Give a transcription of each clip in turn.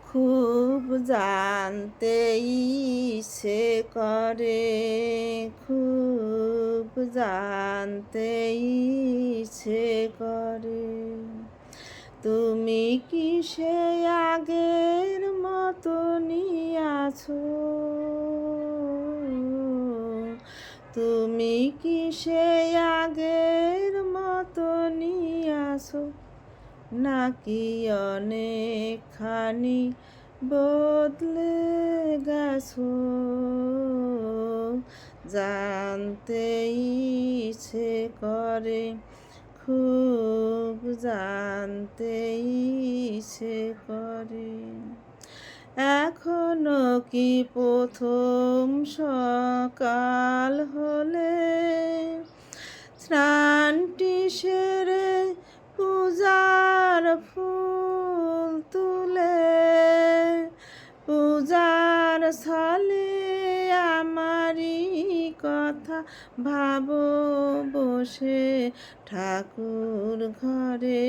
খুব জানতে ইচ্ছে করে, খুব জানতে ইচ্ছে করে। তুমি কি সে আগের মতনই আছো? তুমি কি সে আগের মতনই আছো, নাকি অনেকখানি বদলে গেছো? জানতে ইচ্ছে করে, খুব জানতে ইচ্ছে করে। এখনো কি প্রথম সকাল হলে স্নানটি সেরে পূজার ফুল তুলে পূজার স্থলে আমারই কথা ভাবো বসে ঠাকুর ঘরে?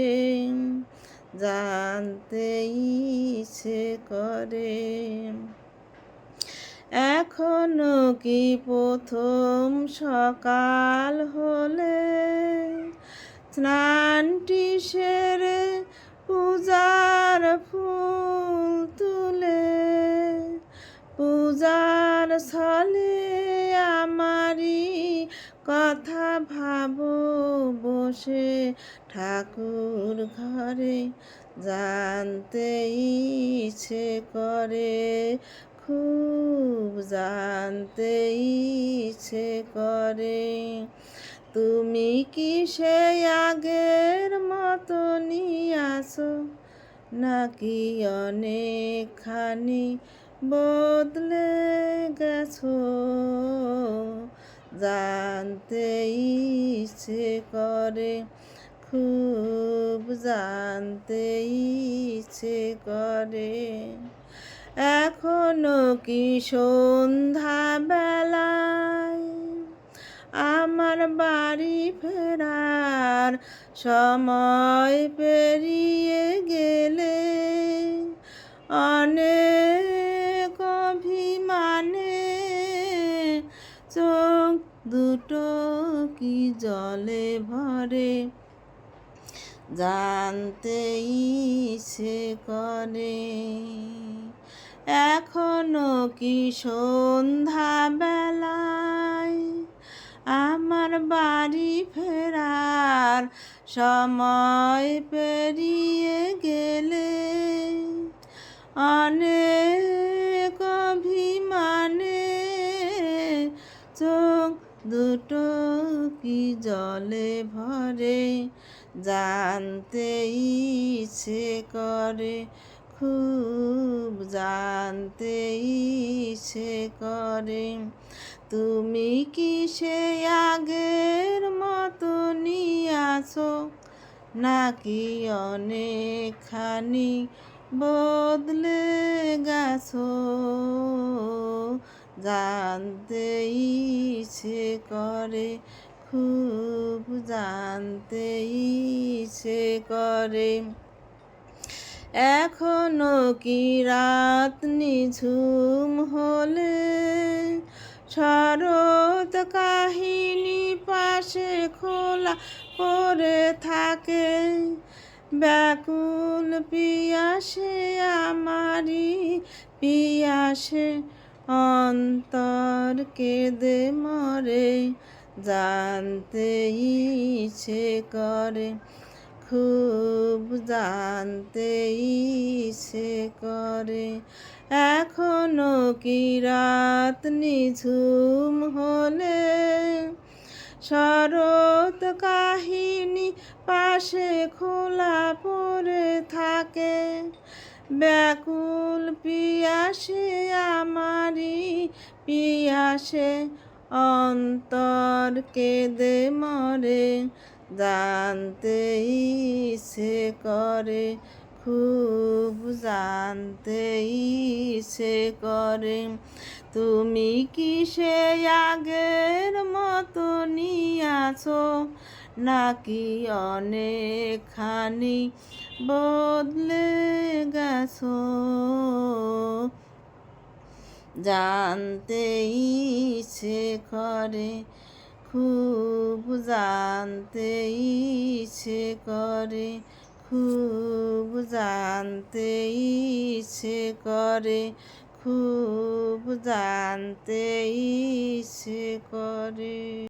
জানতে ইচ্ছে করে। এখনো কি প্রথম সকাল হলে স্নানটি সেরে পূজার ফুল তুলে পূজার স্থলে আমারই কথা ভাবো বসে ঠাকুর ঘরে? জানতে ইচ্ছে করে, খুব জানতে ইচ্ছে করে। তুমি কি সে আগের মতনই আছো, নাকি অনেকখানি বদলে গেছো? জানতে ইচ্ছে করে, খুব জানতে ইচ্ছে করে। এখনো কি সন্ধ্যা বেলায় আমার বাড়ি ফেরার সময় পেরিয়ে গেলে অনেক অভিমানে চোখ দুটো কি জলে ভরে? জানতে ইচ্ছে করে। এখনো কি সন্ধ্যা বেলায় আমার বাড়ি ফেরার সময় পেরিয়ে গেলে অনেক অভিমানে চোখ দুটো কি জলে ভরে? জানতে ইচ্ছে করে, খুব জানতে ইচ্ছে করে। তুমি কি সে আগের মতনই আছো, নাকি অনেকখানি বদলে গেছো? জানতে ইচ্ছে করে, খুব জানতে ইচ্ছে করে। এখনো কি রাত নিঝুম হলে শরৎ কাহিনী পাশে খোলা পড়ে থাকে? ব্যাকুল পিয়াসে আমারই পিয়াসে অন্তর কেঁদে মরে? জানতে ইচ্ছে করে, খুব জানতে ইচ্ছে করে। এখনো কি রাত নিঝুম হলে শরৎ কাহিনী পাশে খোলা পড়ে থাকে? ব্যাকুল পিয়াসে আমারই পিয়াসে অন্তর কেঁদে মরে? জানতে ইচ্ছে করে, খুব জানতে ইচ্ছে করে। তুমি কি সে আগের মতনই আছো, নাকি অনেকখানি বদলে গেছো, জানতে ইচ্ছে করে, খুব জানতে ইচ্ছে করে, খুব জানতে ইচ্ছে করে, খুব জানতে ইচ্ছে করে।